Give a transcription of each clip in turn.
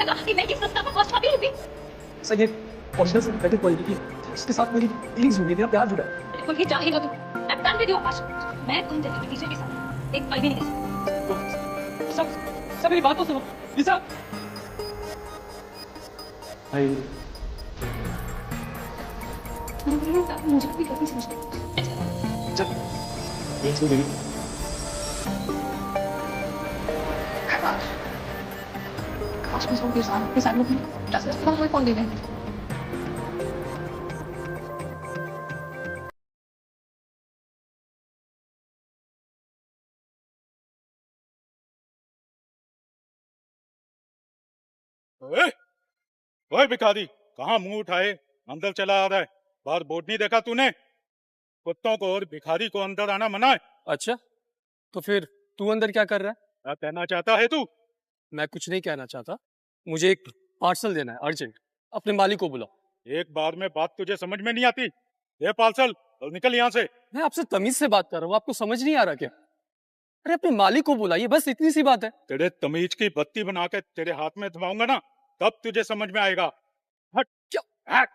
लगा कि मैं ये सस्ता फर्स्ट कॉपी लूंगी। सर ये ओरिजिनल से बेटर क्वालिटी की, इसके साथ मेरी फीलिंग्स जुड़ी, मेरा प्यार जुड़ा है। बिल्कुल ही चाहेगा तू। मैं डन विद योर पास। मैं उन तेरे टीचर के साथ एक पल भी नहीं रह सकती। सब मेरी बात तो सुनो लिसा। भाई मुझे भी कभी समझना। चल ये सुन बेबी। काश मैं सबके साथ में जैसे फोन कॉल दे दें। ओए भिखारी, कहाँ मुंह उठाए अंदर चला आ रहा है? बाहर बोर्ड नहीं देखा तूने? कुत्तों को और भिखारी को अंदर आना मना है। अच्छा तो फिर तू अंदर क्या कर रहा है? क्या कहना चाहता है तू? मैं कुछ नहीं कहना चाहता, मुझे एक पार्सल देना है अर्जेंट, अपने मालिक को बुलाओ। एक बार में बात तुझे समझ में नहीं आती? ये पार्सल और निकल यहाँ से। मैं आपसे तमीज से बात कर रहा हूँ, आपको समझ नहीं आ रहा क्या? अरे अपने मालिक को बुलाइए, बस इतनी सी बात है। तेरे तमीज की बत्ती बना के तेरे हाथ में थमाऊंगा ना, तब तुझे समझ में आएगा। हट। क्या? हट।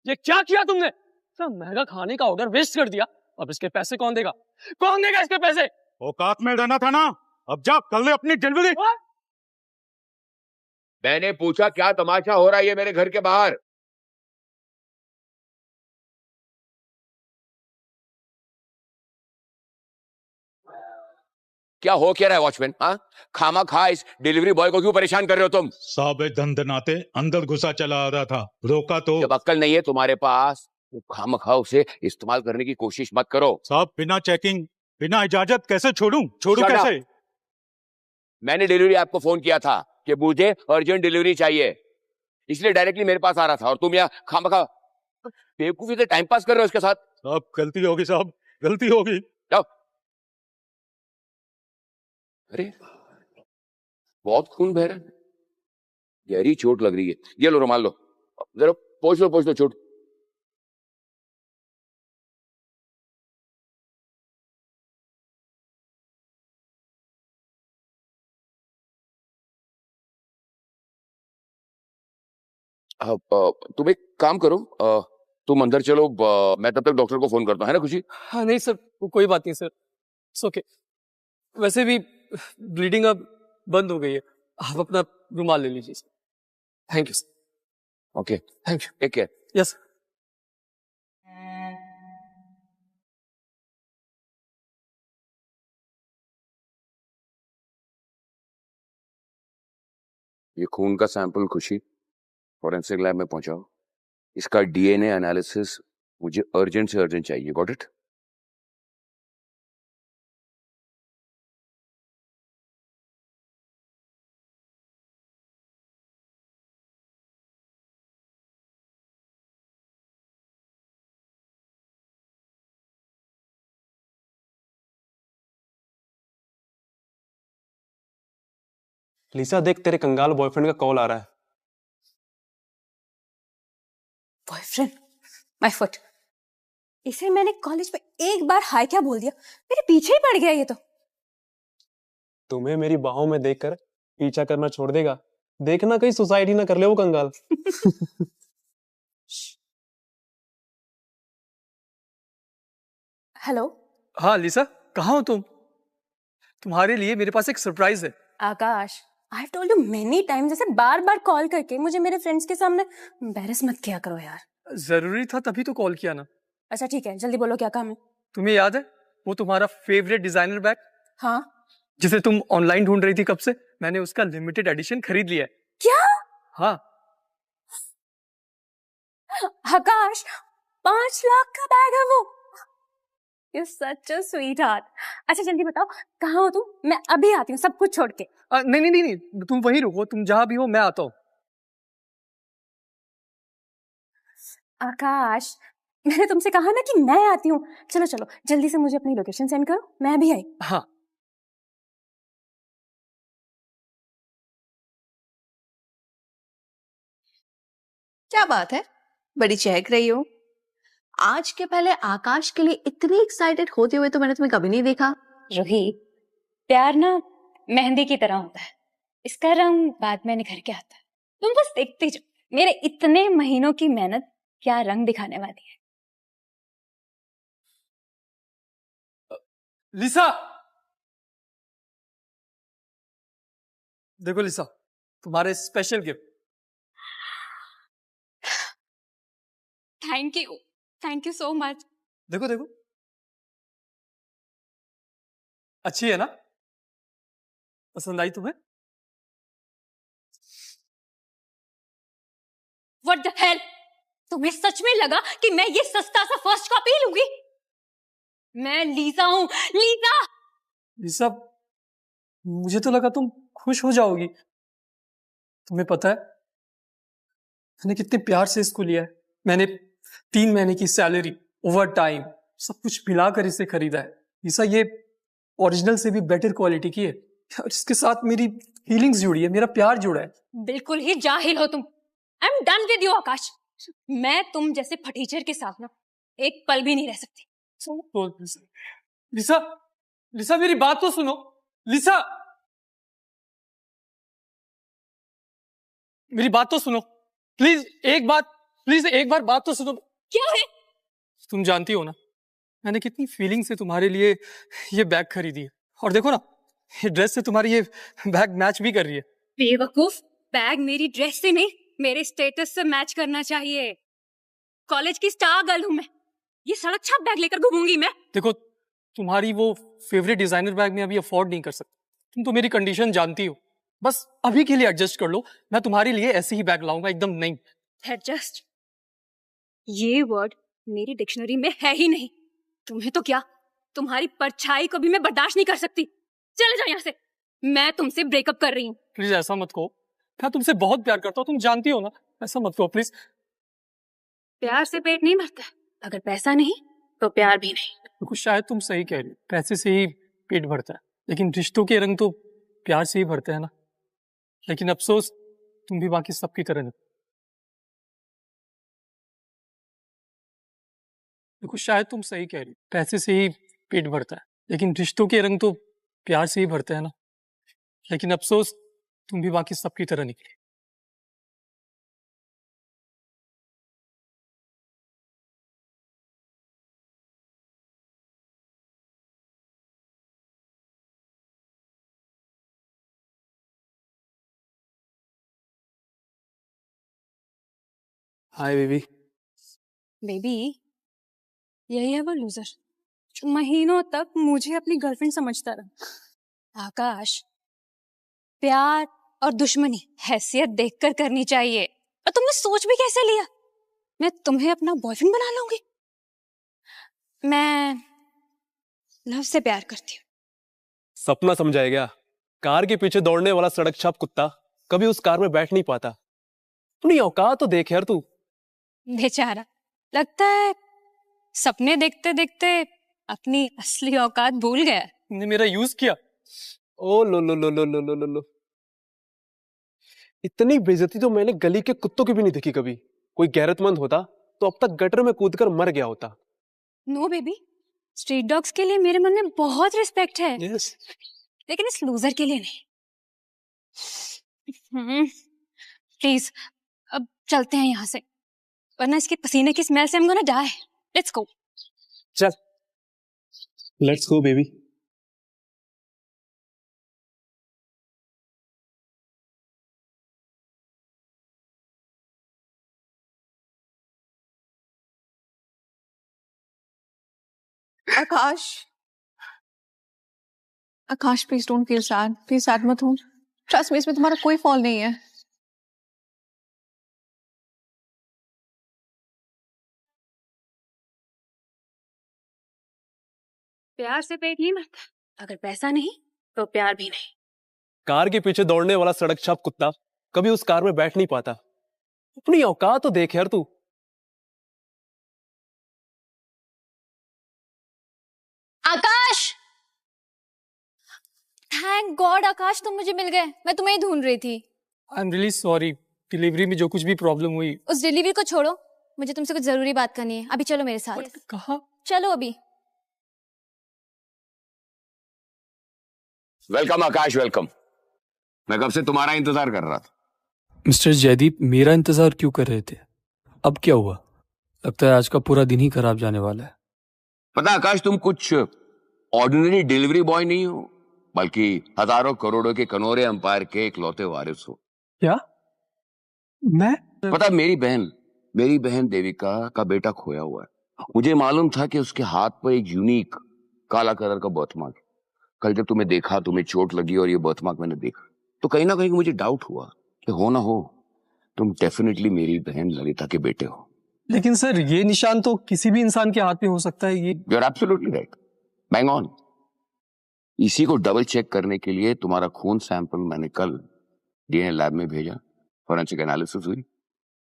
ये क्या किया तुमने? इतना महंगा खाने का ऑर्डर वेस्ट कर दिया, अब इसके पैसे कौन देगा? कौन देगा इसके पैसे? औकात में रहना था ना, अब जा कर ले अपनी डिलीवरी। मैंने पूछा क्या तमाशा हो रहा है ये मेरे घर के बाहर? क्या हो क्या रहा है वॉचमैन? हाँ, खामा खा इस डिलीवरी बॉय को क्यों परेशान कर रहे हो तुम? साबे धंधनाते अंदर घुसा चला आ रहा था, रोका तो। जब अक्ल नहीं है तुम्हारे पास तो खामा खा उसे इस्तेमाल करने की कोशिश मत करो। साहब बिना चेकिंग बिना इजाजत कैसे छोड़ूं Shut up. कैसे? मैंने डिलीवरी आपको फोन किया था कि मुझे अर्जेंट डिलीवरी चाहिए, इसलिए डायरेक्टली मेरे पास आ रहा था और तुम यहाँ खामा खा बेवकूफी से टाइम पास कर रहे हो इसके साथ। साहब गलती होगी, साहब गलती होगी। जाओ। अरे बहुत खून बह रहा है, गहरी चोट लग रही है। ये लो रुमाल लो, जरा पोंछ लो चोट। तुम एक काम करो, तुम अंदर चलो, मैं तब तक डॉक्टर को फोन करता हूँ, है ना खुशी? हाँ नहीं सर, वो कोई बात नहीं सर, इट्स ओके। वैसे भी ब्लीडिंग अब बंद हो गई है, आप अपना रुमाल ले लीजिए sir. Thank you sir. Okay, thank you. Take care. Yes. ये खून का सैंपल खुशी फॉरेंसिक लैब में पहुंचाओ, इसका डीएनए एनालिसिस मुझे अर्जेंट से अर्जेंट चाहिए। Got it? लिसा देख, तेरे कंगाल बॉयफ्रेंड का कॉल आ रहा है। बॉयफ्रेंड? My foot. इसे मैंने कॉलेज में एक बार हाय क्या बोल दिया, मेरे पीछे ही पड़ गया ये तो। तुम्हें मेरी बाहों में देखकर पीछा करना छोड़ देगा, देखना कहीं सुसाइड ही ना कर ले वो कंगाल। हेलो। हाँ लिसा, कहाँ हो तुम? तुम्हारे लिए मेरे पास एक सरप्राइज है। Akash, I have told you many times, ऐसे बार बार कॉल करके मुझे मेरे फ्रेंड्स के सामने एम्बैरेस मत किया करो यार। जरूरी था तभी तो कॉल किया ना। अच्छा ठीक है, जल्दी बोलो क्या काम है। तुम्हें याद है वो तुम्हारा फेवरेट डिजाइनर बैग हाँ। जिसे तुम ऑनलाइन ढूंढ रही थी कब से? मैंने उसका लिमिटेड एडिशन खरीद लिया है। क्या? हाँ। आकाश, 5 लाख का बैग है वो। You're such a sweetheart. अच्छा जल्दी बताओ कहाँ हो तुम, मैं अभी आती हूँ सब कुछ छोड़ के। नहीं नहीं नहीं नहीं, तुम वहीं रुको, तुम जहां भी हो मैं आता हूँ। आकाश, मैंने तुमसे कहा ना कि मैं आती हूँ। चलो चलो जल्दी से मुझे अपनी लोकेशन सेंड करो, मैं भी आई। हाँ। क्या बात है, बड़ी चहक रही हो। आज के पहले आकाश के लिए इतनी एक्साइटेड होते हुए तो मैंने तुम्हें कभी नहीं देखा। रूही, प्यार ना मेहंदी की तरह होता है, इसका रंग बाद में निखर के आता है। तुम बस देखते जाओ मेरे इतने महीनों की मेहनत क्या रंग दिखाने वाली है। लिसा, देखो लिसा, तुम्हारे special gift. Thank you so much. देखो देखो, अच्छी है ना? पसंद आई तुम्हें? व्हाट द हेल, तुम्हें सच में लगा कि मैं ये सस्ता सा फर्स्ट कॉपी लूंगी? मैं लीजा हूं, लीजा। लिसा, मुझे तो लगा तुम खुश हो जाओगी। तुम्हें पता है मैंने कितने प्यार से इसको लिया है। मैंने 3 महीने की सैलरी, ओवर टाइम, सब कुछ मिलाकर इसे खरीदा है। लिसा, ये ओरिजिनल से भी बेटर क्वालिटी की है और इसके साथ मेरी फीलिंग्स जुड़ी है, मेरा प्यार जुड़ा है। बिल्कुल ही जाहिल हो तुम। I am done with you Akash. मैं तुम जैसे फटीचर के साथ ना एक पल भी नहीं रह सकती। तो लिसा, लिसा मेरी बात तो सुनो। लिसा, मेरी बात तो सुनो प्लीज, एक बार बात तो सुनो। क्या है? तुम जानती हो ना मैंने कितनी फीलिंग से तुम्हारे लिए ये बैग खरीदी है, और देखो ना ये ड्रेस से तुम्हारी ये बैग मैच भी कर रही है। बेवकूफ, बैग मेरी ड्रेस से नहीं मेरे स्टेटस से मैच करना चाहिए। कॉलेज की स्टार गर्ल हूं मैं, ये सड़क छाप बैग लेकर घूमूंगी मैं? देखो तुम्हारी वो फेवरेट डिजाइनर बैग में अभी अफोर्ड नहीं कर सकता। तुम तो मेरी कंडीशन जानती हो, बस अभी के लिए एडजस्ट कर लो। मैं तुम्हारे लिए ऐसे ही बैग लाऊंगा, एकदम नहीं। एडजस्ट, ये वर्ड मेरी डिक्शनरी में है ही नहीं। तुम्हें तो क्या, तुम्हारी परछाई को भी मैं बर्दाश्त नहीं कर सकती। चले जाओ यहाँ से, मैं तुमसे ब्रेकअप कर रही हूँ। प्लीज ऐसा मत कहो, मैं तुमसे बहुत प्यार करता हूँ, तुम जानती हो ना। ऐसा मत कहो प्लीज। प्यार से पेट नहीं भरता, अगर पैसा नहीं तो प्यार भी नहीं। देखो शायद तुम सही कह रही हो, पैसे से ही पेट भरता है, लेकिन रिश्तों के रंग तो प्यार से ही भरते हैं ना। लेकिन अफसोस तुम भी बाकी सबकी तरह नहीं। देखो शायद तुम सही कह रही हो, पैसे से ही पेट भरता है, लेकिन रिश्तों के रंग तो प्यार से ही भरते हैं ना। लेकिन अफसोस तुम भी बाकी सबकी तरह निकली। Hi baby. बेबी, यही है वो लूजर जो महीनों तक मुझे अपनी गर्लफ्रेंड समझता रहा। आकाश, प्यार और दुश्मनी हैसियत देखकर करनी चाहिए। और तुमने सोच भी कैसे लिया मैं तुम्हें अपना बॉयफ्रेंड बना लूंगी? मैं लव से प्यार करती हूँ। सपना समझाया गया। कार के पीछे दौड़ने वाला सड़क छाप कुत्ता कभी उस कार में बैठ नहीं पाता। अपनी औकात तो देख यार तू। बेचारा, लगता है सपने देखते देखते अपनी असली औकात भूल गया। तुमने मेरा यूज किया। ओ लो लो लो लो लो लो लो लो। इतनी बेइज्जती तो मैंने गली के कुत्तों की भी नहीं देखी कभी। कोई गैरतमंद होता तो अब तक गटर में कूदकर मर गया होता। नो बेबी, स्ट्रीट डॉग्स के लिए मेरे मन में बहुत रिस्पेक्ट है, यस। लेकिन इस लूजर के लिए नहीं। प्लीज अब चलते हैं यहाँ से, वरना इसके पसीने की स्मेल से I'm gonna die. Let's go. चल, let's go baby. Akash, Akash please don't feel sad, please sad मत हो। ट्रस्ट मी, इसमें तुम्हारा कोई फॉल्ट नहीं है। प्यार से पेट नहीं भरता, अगर पैसा नहीं तो प्यार भी नहीं। कार के पीछे दौड़ने वाला सड़क छाप कुत्ता कभी उस कार में बैठ नहीं पाता। अपनी औकात तो देख यार तू। आकाश, थैंक गॉड आकाश तुम मुझे मिल गए, मैं तुम्हें ही ढूंढ रही थी। I am really sorry, delivery में जो कुछ भी प्रॉब्लम हुई। उस डिलीवरी को छोड़ो, मुझे तुमसे कुछ जरूरी बात करनी है। अभी चलो मेरे साथ। कहाँ? चलो अभी। वेलकम आकाश, वेलकम। मैं कब से तुम्हारा इंतजार कर रहा था। मिस्टर जयदीप, मेरा इंतजार क्यों कर रहे थे? अब क्या हुआ? लगता है आज का पूरा दिन ही खराब जाने वाला है। पता आकाश, तुम कुछ ऑर्डिनरी डिलीवरी बॉय नहीं हो, बल्कि हजारों करोड़ों के कनोरे अंपायर के इकलौते वारिस हो। क्या? मैं? पता, मेरी बहन देविका का बेटा खोया हुआ है। मुझे मालूम था कि उसके हाथ पर एक यूनिक काला कलर का बर्थमार्क है। कल जब तुम्हें देखा, तुम्हें चोट लगी और ये बर्थमार्क मैंने देखा, तो कहीं ना कहीं मुझे डाउट हुआ कि हो ना हो तुम डेफिनेटली मेरी बहन ललिता के बेटे हो। लेकिन सर, ये निशान तो किसी भी इंसान के हाथ में हो सकता है। ये you are absolutely right, bang on. इसी को डबल चेक करने के लिए तुम्हारा खून सैंपल मैंने कल डीएनए लैब में भेजा, फॉरेंसिक एनालिसिस हुई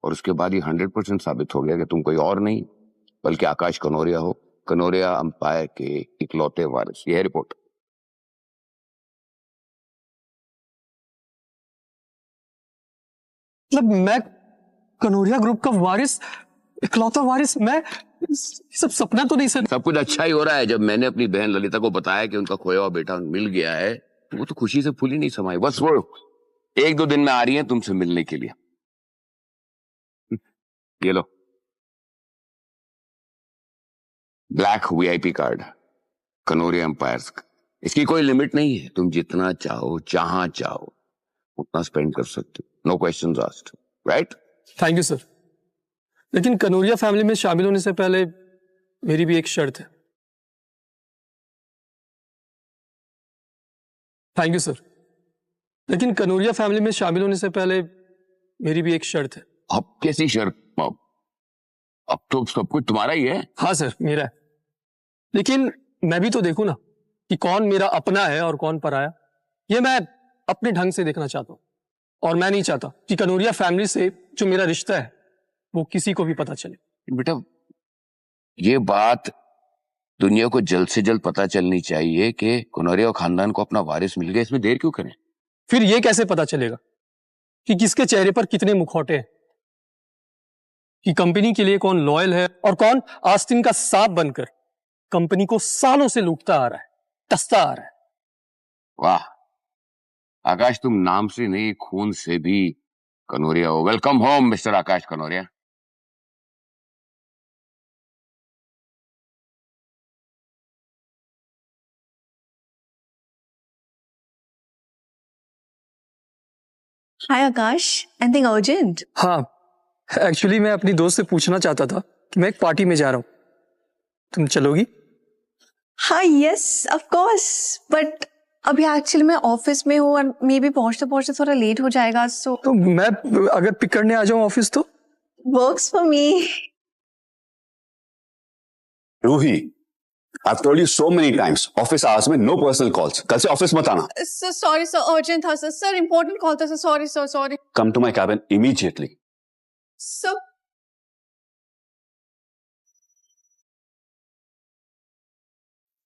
और उसके बाद ये 100% साबित हो गया कि तुम कोई और नहीं बल्कि आकाश कनोरिया हो, कनोरिया अंपायर के इकलौते वारिस। ये है रिपोर्ट। मतलब मैं कनोरिया ग्रुप का वारिस, इकलौता वारिस? मैं सब सपना तो नहीं सर? सब कुछ अच्छा ही हो रहा है। जब मैंने अपनी बहन ललिता को बताया कि उनका खोया हुआ बेटा मिल गया है, तो वो तो खुशी से फूली नहीं समाई। बस वो 1-2 दिन में आ रही है तुमसे मिलने के लिए। ये लो, black VIP card, Kanoria empires का। इसकी कोई लिमिट नहीं है, तुम जितना चाहो, जहां चाहो उतना स्पेंड कर सकते हो। No questions asked, right? Thank you sir. लेकिन कनोरिया फैमिली में शामिल होने से पहले मेरी भी एक शर्त है। Thank you sir. लेकिन कनोरिया फैमिली में शामिल होने से पहले मेरी भी एक शर्त है। अब कैसी शर्त? अब तो सब कुछ तुम्हारा ही है। हाँ सर, मेरा है। लेकिन मैं भी तो देखूं ना कि कौन मेरा अपना है और कौन पराया। ये मैं अपने ढंग से देखना चाहता हूं, और मैं नहीं चाहता कि कनोरिया फैमिली से जो मेरा रिश्ता है वो किसी को भी पता चले। बेटा, ये बात दुनिया को जल्द से जल्द पता चलनी चाहिए कि कनोरिया खानदान को अपना वारिस मिल गया। इसमें देर क्यों करें? फिर ये कैसे पता चलेगा कि किसके चेहरे पर कितने मुखौटे हैं, कि कंपनी के लिए कौन लॉयल है और कौन आस्तीन का सांप बनकर कंपनी को सालों से लूटता आ रहा है, टसता आ रहा है। वाह आकाश, तुम नाम से नहीं खून से भी कनोरिया हो। वेलकम होम मिस्टर आकाश कनोरिया। हाय आकाश, एनीथिंग अर्जेंट? हाँ, एक्चुअली मैं अपनी दोस्त से पूछना चाहता था कि मैं एक पार्टी में जा रहा हूं, तुम चलोगी? हाँ, यस ऑफ कोर्स, बट अभी एक्चुअली मैं ऑफिस में हूँ और मे बी पहुंचते पहुंचते थोड़ा लेट हो जाएगा, सो तो मैं अगर पिक करने आ जाऊं ऑफिस तो? Works for me. Roohi, I've told you so many times, office hours में no personal calls. कल से ऑफिस मत आना। सर सॉरी सर, अर्जेंट था सर, सर इंपॉर्टेंट कॉल था sir, sorry sir, sorry Come to my cabin immediately. Sir.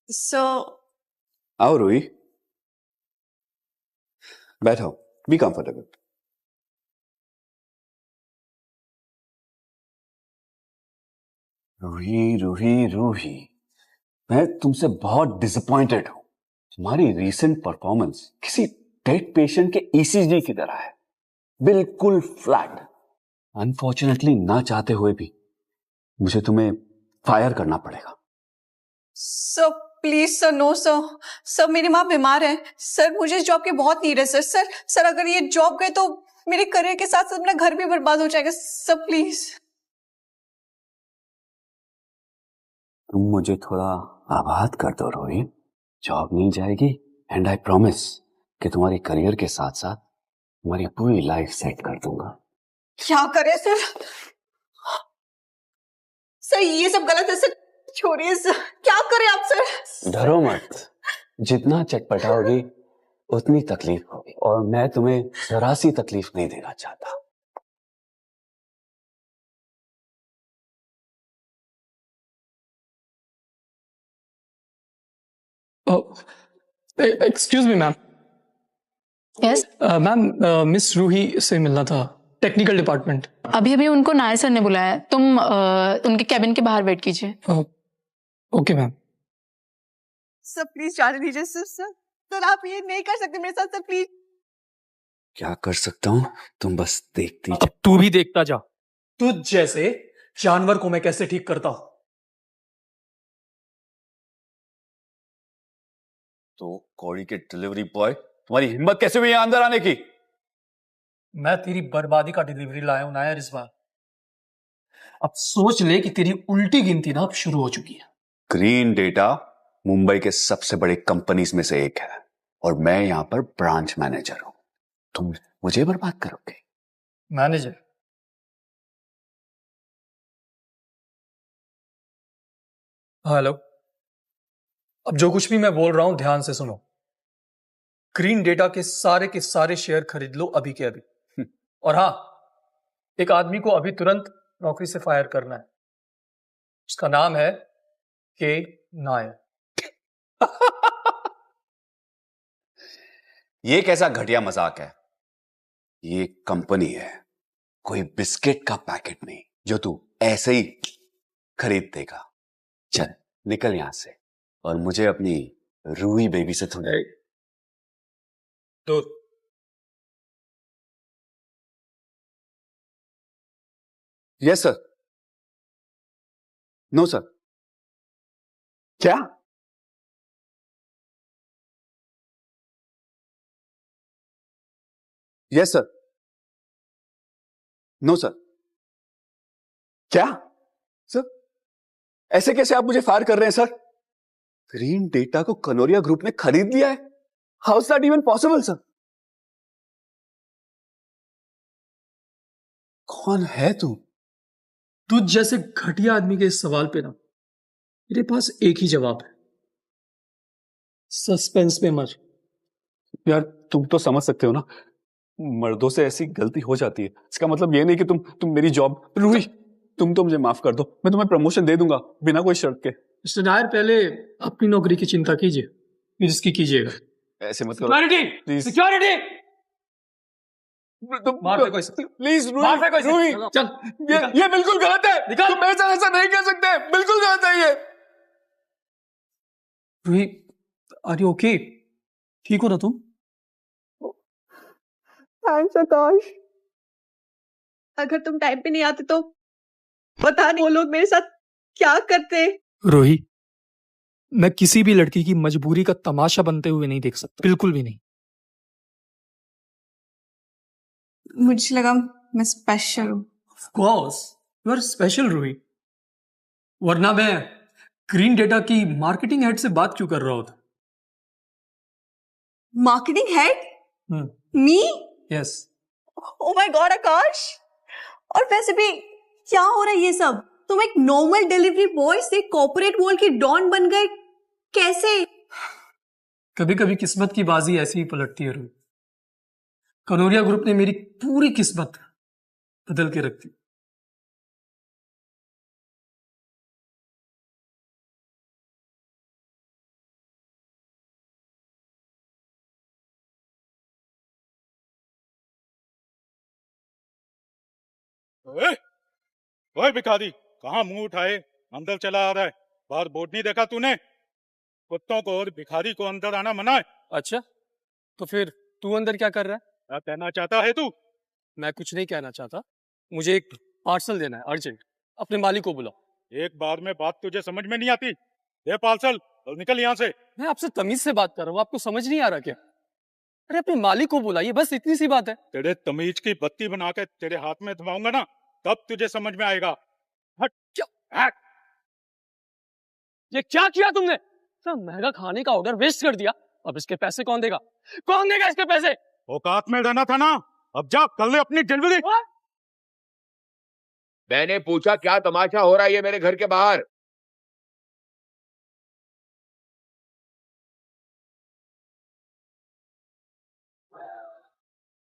Sir आओ रूही, बैठो, be comfortable. Ruhi Ruhi Ruhi, मैं तुमसे बहुत डिसअपॉइंटेड हूं। तुम्हारी रीसेंट परफॉर्मेंस किसी डेड पेशेंट के ईसीजी की तरह है, बिल्कुल फ्लैट। अनफॉर्चुनेटली ना चाहते हुए भी मुझे तुम्हें फायर करना पड़ेगा। Sir please sir, no sir, sir मेरी माँ बीमार है सर, मुझे इस जॉब की बहुत नीड है सर। सर सर अगर ये जॉब गए तो मेरे करियर के साथ साथ मेरा घर भी बर्बाद हो जाएगा सर, प्लीज। तुम मुझे थोड़ा आबाद कर दो रोहित, जॉब मिल जाएगी एंड आई प्रॉमिस कि तुम्हारे करियर के साथ साथ तुम्हारी पूरी लाइफ सेट कर दूंगा। क्या करे सर? सर ये सब गलत है सर, छोड़िए सर, क्या करें आप सर? डरो मत, जितना चटपटाओगी उतनी तकलीफ होगी, और मैं तुम्हें जरा सी तकलीफ नहीं देना चाहता। Excuse me ma'am. Yes, ma'am, miss Roohi से मिलना था, टेक्निकल डिपार्टमेंट। अभी अभी उनको नायर सर ने बुलाया है, तुम उनके कैबिन के बाहर वेट कीजिए। Okay ma'am. सर प्लीज जाने दीजिए सर, सर सर आप ये नहीं कर सकते मेरे साथ सर, प्लीज। क्या कर सकता हूँ तुम बस देखती अब तू भी देखता जा, तुझ जैसे जानवर को मैं कैसे ठीक करता हूं। तो कौड़ी के डिलीवरी बॉय, तुम्हारी हिम्मत कैसे हुई यहाँ अंदर आने की? मैं तेरी बर्बादी का डिलीवरी लाया हूं नायर इस बार। अब सोच ले कि तेरी उल्टी गिनती ना अब शुरू हो चुकी है। ग्रीन डेटा मुंबई के सबसे बड़े कंपनीज में से एक है और मैं यहां पर ब्रांच मैनेजर हूं। तुम मुझे बर्बाद करोगे? मैनेजर? हेलो, अब जो कुछ भी मैं बोल रहा हूं ध्यान से सुनो। ग्रीन डेटा के सारे शेयर खरीद लो अभी के अभी। और हाँ, एक आदमी को अभी तुरंत नौकरी से फायर करना है। उसका नाम है के नायर। ये कैसा घटिया मजाक है? ये कंपनी है, कोई बिस्किट का पैकेट नहीं जो तू ऐसे ही खरीद देगा। चल निकल यहां से और मुझे अपनी रूही बेबी से थोड़ी दूर। Yes sir. No sir. क्या? Yes sir. No sir. क्या सर? ऐसे कैसे आप मुझे फायर कर रहे हैं सर? ग्रीन डेटा को कनोरिया ग्रुप ने खरीद लिया है। How is that even possible sir? कौन है तू? तुझ जैसे घटिया आदमी के इस सवाल पे ना मेरे पास एक ही जवाब है, सस्पेंस में मर। यार तुम तो समझ सकते हो ना, मर्दों से ऐसी गलती हो जाती है। इसका मतलब ये नहीं कि तुम मेरी जॉब। रूही तुम तो मुझे माफ कर दो, मैं तुम्हें प्रमोशन दे दूंगा बिना कोई शर्त के। मिस्टर नायर, पहले अपनी नौकरी की चिंता कीजिए, फिर इसकी कीजिएगा। ऐसे मत करो सिक्योरिटी, प्लीज। सिक्योरिटी, मार दे कोई से। प्लीज मार दे कोई से। रूही चल ये बिल्कुल गलत है। निकाल। तुम मेरे साथ ऐसा नहीं कर सकते, बिल्कुल गलत है ये। Roohi, are you okay? ठीक हो ना तुम? थैंक्स आकाश। अगर तुम टाइम पे नहीं आते तो पता नहीं वो लोग मेरे साथ क्या करते। रूही, मैं किसी भी लड़की की मजबूरी का तमाशा बनते हुए नहीं देख सकता, बिल्कुल भी नहीं। मुझे लगा मैं स्पेशल हूँ। Of course you are special Roohi, वरना मैं ग्रीन डेटा की मार्केटिंग हेड से बात क्यों कर रहा होता? Marketing head? Hmm, me? Yes. Oh my god Akash. और वैसे भी क्या हो रहा है ये सब? तुम एक नॉर्मल डिलीवरी बॉय से कॉर्पोरेट वर्ल्ड के डॉन बन गए कैसे? कभी कभी किस्मत की बाजी ऐसी ही पलटती है रूही। कनोरिया ग्रुप ने मेरी पूरी किस्मत बदल के रख दी। ओए भिखारी, कहाँ मुंह उठाए अंदर चला आ रहा है? बाहर बोर्ड नहीं देखा तूने? कुत्तों को और भिखारी को अंदर आना मना है। अच्छा, तो फिर तू अंदर क्या कर रहा है? क्या कहना चाहता है तू? मैं कुछ नहीं कहना चाहता, मुझे एक पार्सल देना है अर्जेंट। अपने मालिक को बुलाओ। एक बार में बात तुझे समझ में नहीं आती? दे पार्सल और निकल यहाँ से। मैं आपसे तमीज से बात कर रहा हूँ, आपको समझ नहीं आ रहा क्या? अरे अपने मालिक को बुलाइए, बस इतनी सी बात है। तेरे तमीज की बत्ती बना के तेरे हाथ में थमाऊंगा ना, तब तुझे समझ में आएगा। हट। क्या? हट। ये क्या किया तुमने? सब महंगा खाने का ऑर्डर वेस्ट कर दिया, अब इसके पैसे कौन देगा? कौन देगा इसके पैसे? औकात में रहना था ना, अब जा कर ले अपनी डिलीवरी। मैंने पूछा क्या तमाशा हो रहा है ये मेरे घर के बाहर?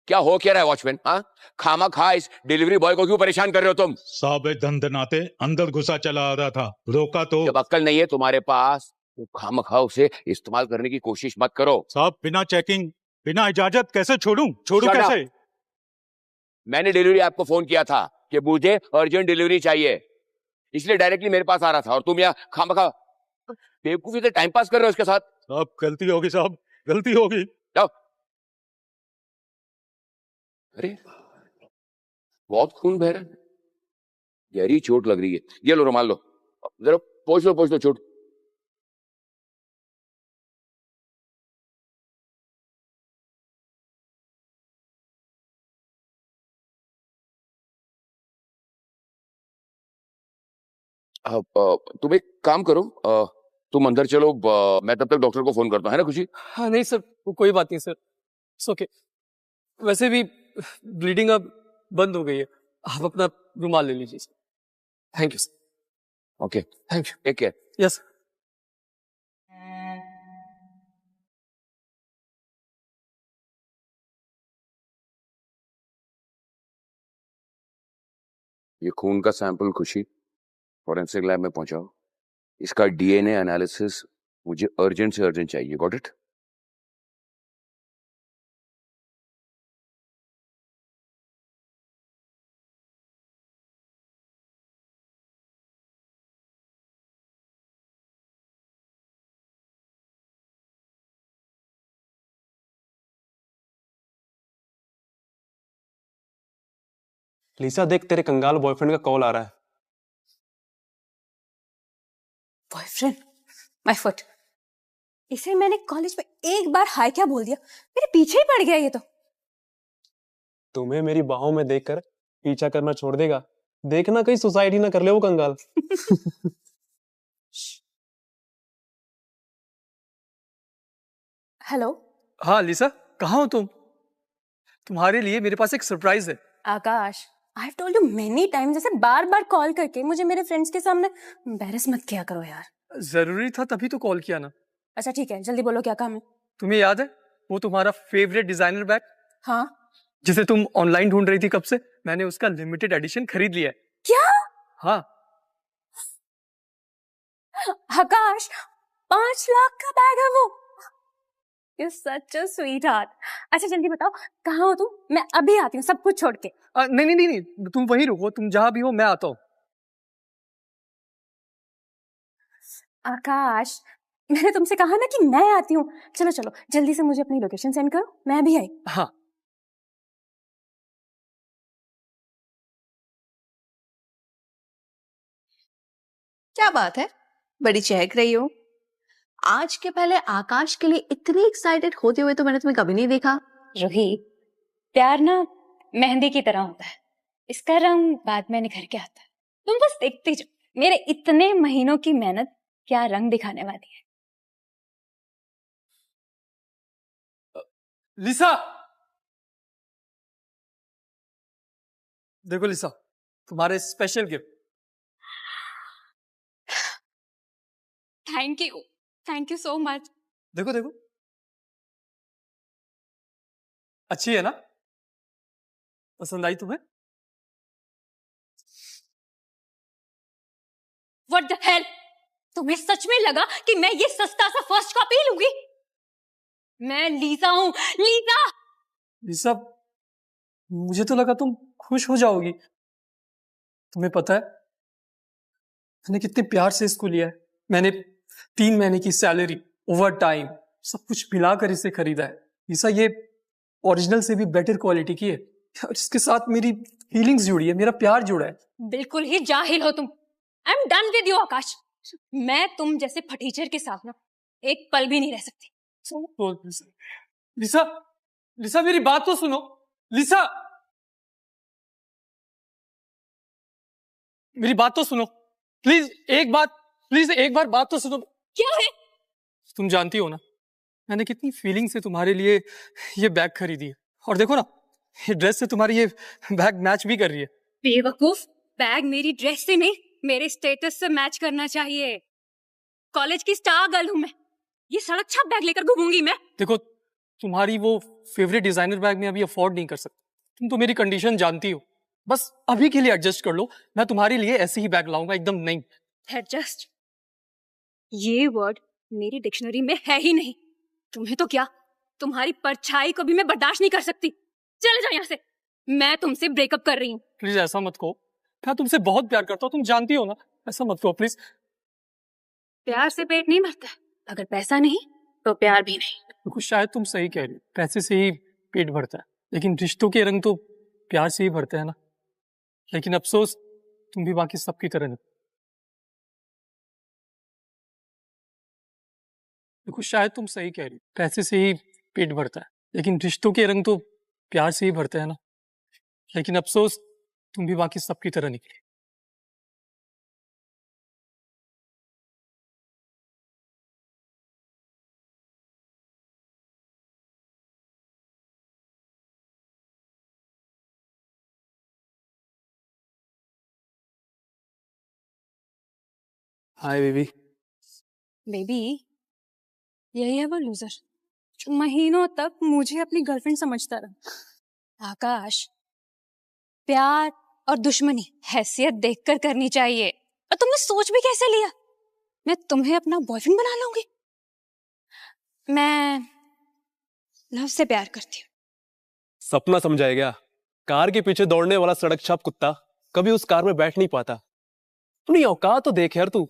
क्या हो क्या रहा है वॉचमैन? हाँ, खामा खा इस डिलीवरी बॉय को क्यों परेशान कर रहे हो तुम? साबे धंधनाते अंदर घुसा चला आ रहा था, रोका तो। जब अक्ल नहीं है तुम्हारे पास तो खामा खा उसे इस्तेमाल करने की कोशिश मत करो। साहब बिना चेकिंग बिना इजाजत कैसे छोड़ूं Shut up. कैसे? मैंने डिलीवरी आपको फोन किया था कि मुझे अर्जेंट डिलीवरी चाहिए, इसलिए डायरेक्टली मेरे पास आ रहा था और तुम यहाँ खामखा बेवकूफी से टाइम पास कर रहे हो उसके साथ। साहब गलती होगी, साहब गलती होगी। जाओ। अरे बहुत खून बह रहा है, गहरी चोट लग रही है। ये लो रुमाल लो, जरा पोंछ लो चोट। तुम एक काम करो, तुम अंदर चलो, मैं तब तक डॉक्टर को फोन करता हूँ, है ना खुशी? हाँ नहीं सर, वो कोई बात नहीं सर, इट्स ओके। वैसे भी ब्लीडिंग अब बंद हो गई है, आप अपना रुमाल ले लीजिए sir. Thank you sir. Okay, thank you. Take care. Yes. ये खून का सैंपल खुशी फॉरेंसिक लैब में पहुंचाओ। इसका डीएनए एनालिसिस मुझे अर्जेंट से अर्जेंट चाहिए। Got it? लिसा देख, तेरे कंगाल बॉयफ्रेंड का कॉल आ रहा है। बॉयफ्रेंड? My foot. इसे मैंने कॉलेज में एक बार हाय क्या बोल दिया, मेरे पीछे ही पड़ गया ये तो। तुम्हें मेरी बाहों में देखकर पीछा करना छोड़ देगा। देखना कहीं सुसाइड ही ना कर ले वो कंगाल। हेलो। हाँ लिसा, कहाँ हो तुम? तुम्हारे लिए मेरे पास एक सरप्राइज है। Akash, I have told you many times, ऐसे बार बार कॉल करके मुझे मेरे फ्रेंड्स के सामने एम्बैरेस मत किया करो यार। जरूरी था तभी तो कॉल किया ना। अच्छा ठीक है, जल्दी बोलो क्या काम है। तुम्हें याद है वो तुम्हारा फेवरेट डिजाइनर बैग हाँ। जिसे तुम ऑनलाइन ढूंढ रही थी कब से? मैंने उसका लिमिटेड एडिशन खरीद लिया है। क्या? हाँ। आकाश, 5 लाख का बैग है वो। You're such a sweetheart. अच्छा जल्दी बताओ कहाँ हो तुम, मैं अभी आती हूँ सब कुछ छोड़ के। नहीं, तुम वहीं रुको, तुम जहां भी हो मैं आता हूँ। आकाश, मैंने तुमसे कहा ना कि मैं आती हूँ। चलो चलो जल्दी से मुझे अपनी लोकेशन सेंड करो, मैं भी आई। हाँ। क्या बात है, बड़ी चहक रही हो। आज के पहले आकाश के लिए इतनी एक्साइटेड होते हुए तो मैंने तुम्हें कभी नहीं देखा। रूही, प्यार ना मेहंदी की तरह होता है, इसका रंग बाद में निखर के आता है। तुम बस देखते जाओ मेरे इतने महीनों की मेहनत क्या रंग दिखाने वाली है। लिसा, देखो लिसा, तुम्हारे special gift. Thank you so much. देखो देखो, अच्छी है ना? पसंद आई तुम्हें? What the hell? तुम्हें सच में लगा कि मैं ये सस्ता सा फर्स्ट कॉपी लूंगी? मैं लीजा हूँ, लीजा। लिसा, मुझे तो लगा तुम खुश हो जाओगी। तुम्हें पता है मैंने कितने प्यार से इसको लिया है। मैंने 3 महीने की सैलरी, ओवर टाइम, सब कुछ मिलाकर इसे खरीदा है। लिसा, ये ओरिजिनल से भी बेटर क्वालिटी की है और इसके साथ मेरी फीलिंग्स जुड़ी है, मेरा प्यार जुड़ा है। बिल्कुल ही जाहिल हो तुम। I am done with you Akash. मैं तुम जैसे फटीचर के साथ ना एक पल भी नहीं रह सकती। तो लिसा, लिसा मेरी बात तो सुनो। लिसा, मेरी बात तो सुनो प्लीज, एक बार बात तो सुनो। क्या है? तुम जानती हो ना मैंने कितनी फीलिंग से तुम्हारे लिए ये बैग खरीदी है, और देखो ना ये ड्रेस से तुम्हारी ये बैग मैच भी कर रही है। बेवकूफ, बैग मेरी ड्रेस से नहीं मेरे स्टेटस से मैच करना चाहिए। कॉलेज की स्टार गर्ल हूं मैं, ये सड़क छाप बैग लेकर घूमूंगी मैं? देखो तुम्हारी वो फेवरेट डिजाइनर बैग में अभी अफोर्ड नहीं कर सकता। तुम तो मेरी कंडीशन जानती हो, बस अभी के लिए एडजस्ट कर लो। मैं तुम्हारे लिए ऐसे ही बैग लाऊंगा, एकदम नहीं। एडजस्ट, ये वर्ड मेरी डिक्शनरी में है ही नहीं। तुम्हें तो क्या, तुम्हारी परछाई को भी मैं बर्दाश्त नहीं कर सकती। चले जाओ यहाँ से, मैं तुमसे ब्रेकअप कर रही हूँ। प्लीज ऐसा मत कहो, मैं तुमसे बहुत प्यार करता हूँ, तुम जानती हो ना। ऐसा मत कहो प्लीज। प्यार से पेट नहीं भरता, अगर पैसा नहीं तो प्यार भी नहीं। कुछ शायद तुम सही कह रही हो, पैसे से ही पेट भरता है। लेकिन रिश्तों के रंग तो प्यार से ही भरते हैं ना। लेकिन अफसोस तुम भी बाकी सबकी तरह नहीं। देखो शायद तुम सही कह रही हो, पैसे से ही पेट भरता है, लेकिन रिश्तों के रंग तो प्यार से ही भरते हैं ना। लेकिन अफसोस तुम भी बाकी सबकी तरह निकली। Hi baby. बेबी, यही है वो लूजर जो महीनों तक मुझे अपनी गर्लफ्रेंड समझता रहा। आकाश, प्यार और दुश्मनी हैसियत देखकर करनी चाहिए। और तुमने सोच भी कैसे लिया मैं तुम्हें अपना बॉयफ्रेंड बना लूंगी? मैं लव से प्यार करती हूँ। सपना समझाया गया। कार के पीछे दौड़ने वाला सड़क छाप कुत्ता कभी उस कार में बैठ नहीं पाता। अपनी औकात तो देख यार तू।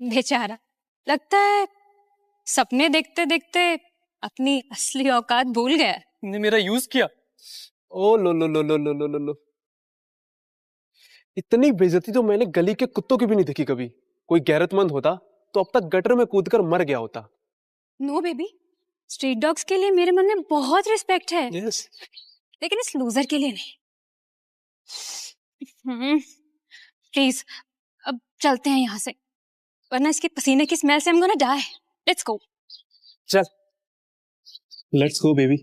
बेचारा, लगता है सपने देखते देखते अपनी असली औकात भूल गया। तुमने मेरा यूज किया। ओ लो लो लो लो लो लो लो लो। इतनी बेइज्जती तो मैंने गली के कुत्तों की भी नहीं देखी कभी। कोई गैरतमंद होता तो अब तक गटर में कूदकर मर गया होता। नो बेबी, स्ट्रीट डॉग्स के लिए मेरे मन में बहुत रिस्पेक्ट है। यस। लेकिन इस लूजर के लिए नहीं। प्लीज अब चलते हैं यहाँ से, वरना इसके पसीने की स्मेल से I'm gonna die. Let's go. चल let's go baby.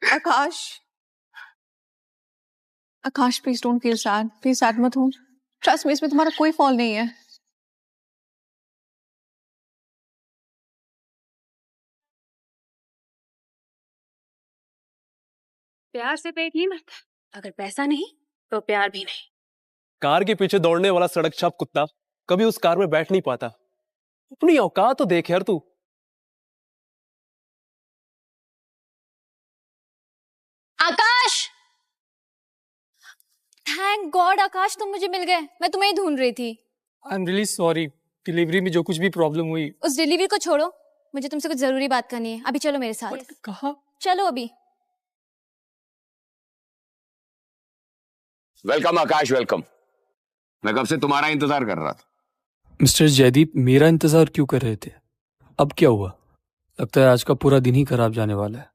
Akash, Akash please don't feel sad, please sad मत हो। ट्रस्ट मी, इसमें तुम्हारा कोई फॉल्ट नहीं है। प्यार से पेट नहीं भरता, अगर पैसा नहीं तो प्यार भी नहीं। कार के पीछे दौड़ने वाला सड़क छाप कुत्ता कभी उस कार में बैठ नहीं पाता। अपनी औकात तो देख यार तू। आकाश, थैंक गॉड आकाश तुम मुझे मिल गए। मैं तुम्हें ही ढूंढ रही थी। I am really sorry, delivery में जो कुछ भी प्रॉब्लम हुई। उस डिलीवरी को छोड़ो, मुझे तुमसे कुछ जरूरी बात करनी है। अभी चलो मेरे साथ। कहाँ? चलो अभी। वेलकम आकाश, वेलकम। मैं कब से तुम्हारा इंतजार कर रहा था। मिस्टर जयदीप, मेरा इंतजार क्यों कर रहे थे? अब क्या हुआ? लगता है आज का पूरा दिन ही खराब जाने वाला है।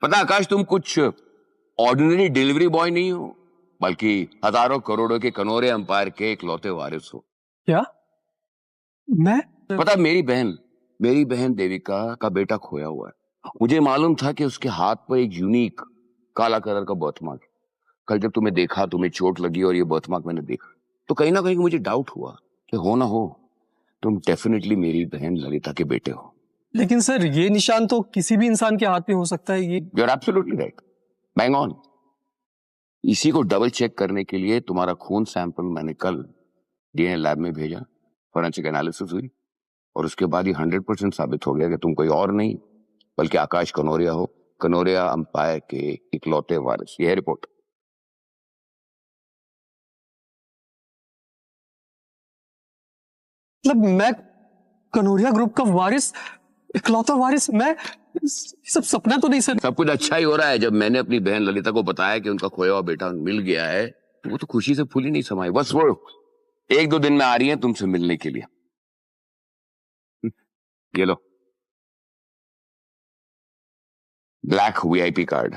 पता आकाश, तुम कुछ ऑर्डिनरी डिलीवरी बॉय नहीं हो, बल्कि हजारों करोड़ों के कनोरे अंपायर के इकलौते वारिस हो। क्या? मैं? पता, मेरी बहन देविका का बेटा खोया हुआ है। मुझे मालूम था कि उसके हाथ पर एक यूनिक काला कलर का बर्थमार्क है। कल जब तुम्हें देखा, तुम्हें चोट लगी और ये बर्थमार्क मैंने देखा, तो कहीं ना कहीं मुझे डाउट हुआ कि हो ना हो तुम डेफिनेटली मेरी बहन ललिता के बेटे हो। लेकिन सर, ये निशान तो किसी भी इंसान के हाथ में हो सकता है। ये you are absolutely right. Bang on. इसी को डबल चेक करने के लिए तुम्हारा खून सैंपल मैंने कल डीएनए लैब में भेजा, फॉरेंसिक एनालिसिस हुई और उसके बाद ही 100% साबित हो गया कि तुम कोई और नहीं बल्कि आकाश कनोरिया हो, कनोरिया अंपायर के इकलौते वारिस। यह रिपोर्ट। मतलब मैं कनोरिया ग्रुप का वारिस, इकलौता वारिस? मैं सब सपना तो नहीं सर? सब कुछ अच्छा ही हो रहा है। जब मैंने अपनी बहन ललिता को बताया कि उनका खोया हुआ बेटा मिल गया है, तो वो तो खुशी से फूली नहीं समाई। बस वो 1-2 दिन में आ रही है तुमसे मिलने के लिए। ये लो, black VIP card,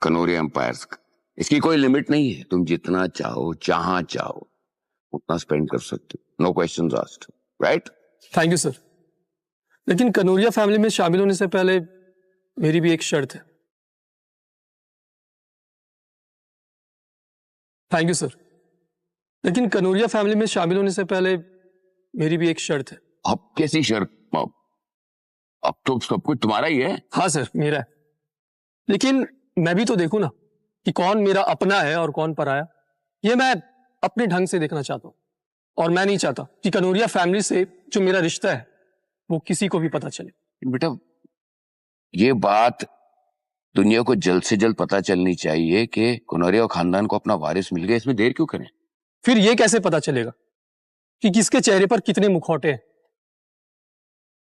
Kanoria empires का। इसकी कोई लिमिट नहीं है, तुम जितना चाहो जहां चाहो उतना स्पेंड कर सकते हो। No questions asked, right? Thank you sir. लेकिन कनोरिया फैमिली में शामिल होने से पहले मेरी भी एक शर्त है। Thank you sir. लेकिन कनोरिया फैमिली में शामिल होने से पहले मेरी भी एक शर्त है। अब कैसी शर्त? अब तो सब कुछ तुम्हारा ही है। हाँ सर, मेरा है। लेकिन मैं भी तो देखूं ना कि कौन मेरा अपना है और कौन पराया। ये मैं अपने ढंग से देखना चाहता हूं, और मैं नहीं चाहता कि कनोरिया फैमिली से जो मेरा रिश्ता है वो किसी को भी पता चले। बेटा, ये बात दुनिया को जल्द से जल्द पता चलनी चाहिए कि कनौरिया खानदान को अपना वारिस मिल गया। इसमें देर क्यों करें? फिर ये कैसे पता चलेगा कि किसके चेहरे पर कितने मुखौटे हैं,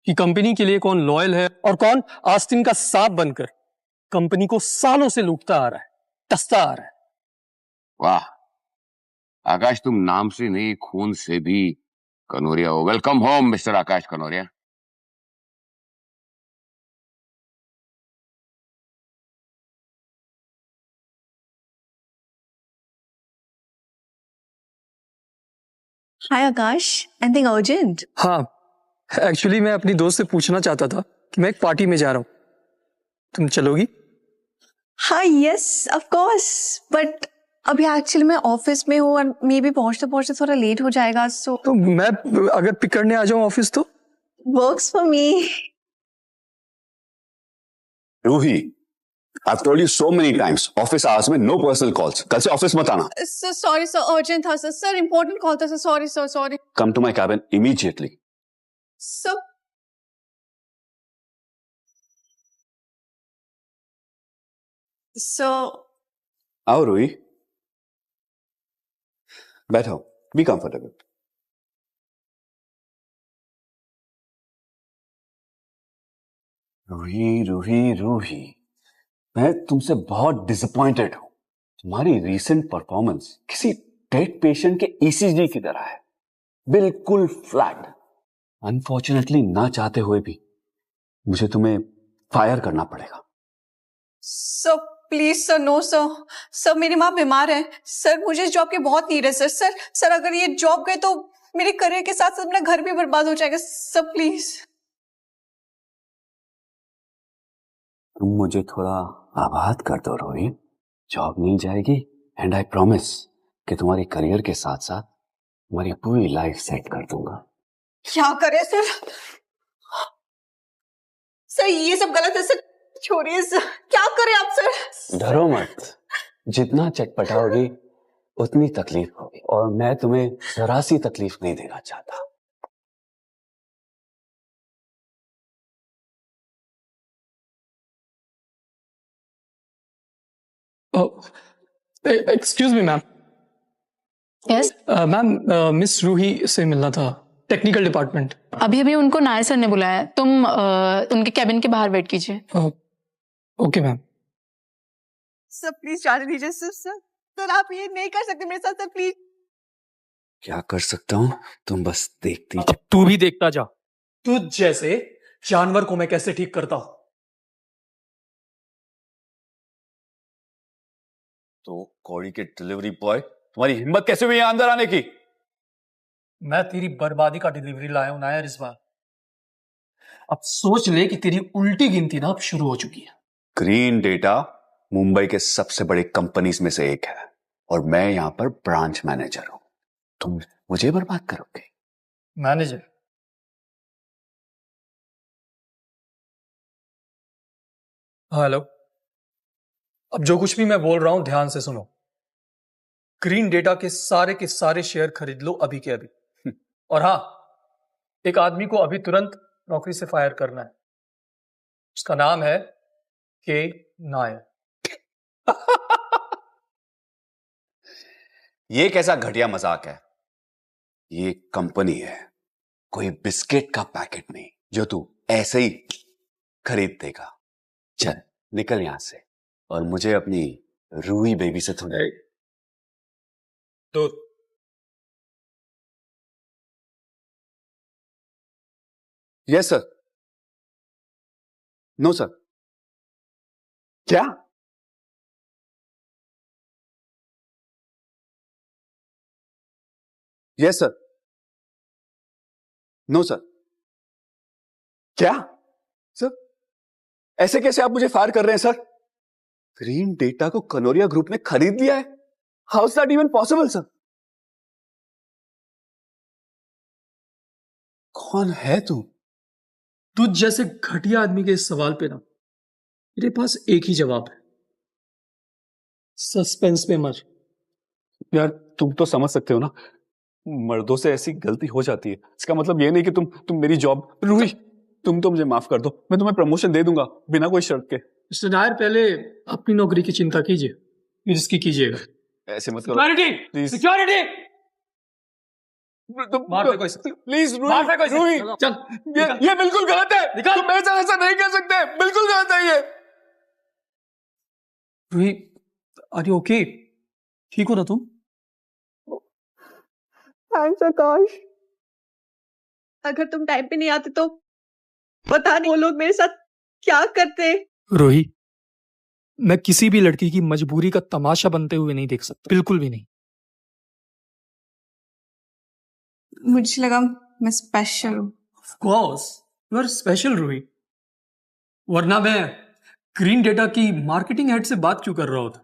कि कंपनी के लिए कौन लॉयल है और कौन आस्तीन का सांप बनकर कंपनी को सालों से लूटता आ रहा है, टसता आ रहा है। वाह आकाश, तुम नाम से नहीं खून से भी कनौरिया हो। वेलकम होम मिस्टर आकाश कनौरिया। हाय आकाश, एनीथिंग अर्जेंट? हाँ, एक्चुअली मैं अपनी दोस्त से पूछना चाहता था कि मैं एक पार्टी में जा रहा हूं, तुम चलोगी? हाँ यस ऑफ कोर्स, बट अभी एक्चुअली मैं ऑफिस में हूँ और मे भी पहुंचते पहुंचते थोड़ा लेट हो जाएगा, सो तो मैं अगर पिक करने आ जाऊं ऑफिस तो? Works for me. Roohi, I've told you so many times, office hours में no personal calls. कल से ऑफिस मत आना. सर सॉरी सर, अर्जेंट था सर, सर इंपॉर्टेंट कॉल था sir, sorry sir, sorry. Come to my cabin immediately. Sir आओ रूही, बैठो, be comfortable. Ruhi Ruhi Ruhi, मैं तुमसे बहुत डिसअपॉइंटेड हूं। तुम्हारी रीसेंट परफॉर्मेंस किसी डेड पेशेंट के ईसीजी की तरह है, बिल्कुल फ्लैट। अनफॉर्चुनेटली ना चाहते हुए भी मुझे तुम्हें फायर करना पड़ेगा। Sir please sir, no sir, sir मेरी माँ बीमार है सर, मुझे इस जॉब की बहुत नीड है सर, सर सर अगर ये जॉब गए तो मेरे करियर के साथ साथ मेरा घर भी बर्बाद हो जाएगा सर, प्लीज। तुम मुझे थोड़ा आबाद कर दो रोहित, जॉब मिल जाएगी एंड आई प्रॉमिस कि तुम्हारे करियर के साथ साथ तुम्हारी पूरी लाइफ सेट कर दूंगा। क्या करे सर? सर ये सब गलत है सर, छोड़िए सर, क्या करें आप सर? डरो मत, जितना चटपटाओगी उतनी तकलीफ होगी और मैं तुम्हें जरा सी तकलीफ नहीं देना चाहता। Excuse me ma'am. Yes ma'am, miss Roohi से मिलना था, टेक्निकल डिपार्टमेंट। अभी अभी उनको नायर सर ने बुलाया है, तुम उनके कैबिन के बाहर वेट कीजिए। Okay ma'am. सर प्लीज जाने दीजिए सर, सर सर आप ये नहीं कर सकते मेरे साथ सर, प्लीज। क्या कर सकता हूँ, तुम बस देखती अब तू भी देखता जा, तुझ जैसे जानवर को मैं कैसे ठीक करता हूं। तो कौड़ी के डिलीवरी बॉय, तुम्हारी हिम्मत कैसे हुई यहाँ अंदर आने की? मैं तेरी बर्बादी का डिलीवरी लाया हूं नायर इस बार। अब सोच ले कि तेरी उल्टी गिनती ना अब शुरू हो चुकी है। ग्रीन डेटा मुंबई के सबसे बड़े कंपनीज में से एक है और मैं यहाँ पर ब्रांच मैनेजर हूं। तुम मुझे बर्बाद करोगे? मैनेजर? हेलो, अब जो कुछ भी मैं बोल रहा हूं ध्यान से सुनो। ग्रीन डेटा के सारे शेयर खरीद लो अभी के अभी। और हाँ, एक आदमी को अभी तुरंत नौकरी से फायर करना है। उसका नाम है के नायर। ये कैसा घटिया मजाक है? ये कंपनी है, कोई बिस्किट का पैकेट नहीं जो तू ऐसे ही खरीद देगा। चल निकल यहां से और मुझे अपनी रूही बेबी से थोड़ी तो यस सर, नो सर। क्या? Yes sir, no sir. क्या सर, ऐसे कैसे आप मुझे फायर कर रहे हैं सर? ग्रीन डेटा को कनौरिया ग्रुप ने खरीद लिया है? How is that even possible sir? कौन है तू? तुझ जैसे घटिया आदमी के इस सवाल पे ना मेरे पास एक ही जवाब है, सस्पेंस में मर। यार तुम तो समझ सकते हो ना, मर्दों से ऐसी गलती हो जाती है। इसका मतलब ये नहीं कि तुम मेरी जॉब। रूही, तुम तो मुझे माफ कर दो, मैं तुम्हें प्रमोशन दे दूंगा बिना कोई शर्त के। मिस्टर नायर, पहले अपनी नौकरी की चिंता कीजिए, फिर इसकी कीजिएगा। ऐसे मत करो सिक्योरिटी, प्लीज। सिक्योरिटी, मार फेंको इसे। प्लीज मार फेंको इसे। रूही, चल, ये बिल्कुल गलत है। निकाल। तुम मेरे साथ ऐसा नहीं कर सकते, बिल्कुल गलत है ये। Roohi, are you okay? ठीक हो ना तुम? थैंक्स आकाश। अगर तुम टाइम पे नहीं आते तो पता नहीं वो लोग मेरे साथ क्या करते। रूही, मैं किसी भी लड़की की मजबूरी का तमाशा बनते हुए नहीं देख सकता, बिल्कुल भी नहीं। मुझे लगा मैं स्पेशल हूँ। Of course, you are special, Roohi. वरना मैं ग्रीन डेटा की मार्केटिंग हेड से बात क्यों कर रहा होता?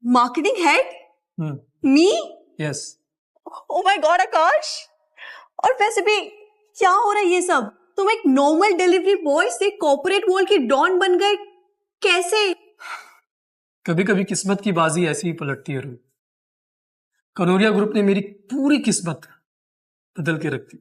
Marketing head? Me? Yes. Oh my god Akash. और वैसे भी क्या हो रहा है ये सब? तुम एक नॉर्मल डिलीवरी बॉय से कॉर्पोरेट वर्ल्ड की डॉन बन गए, कैसे? कभी कभी किस्मत की बाजी ऐसी ही पलटती है रूही। कनोरिया ग्रुप ने मेरी पूरी किस्मत बदल के रख दी।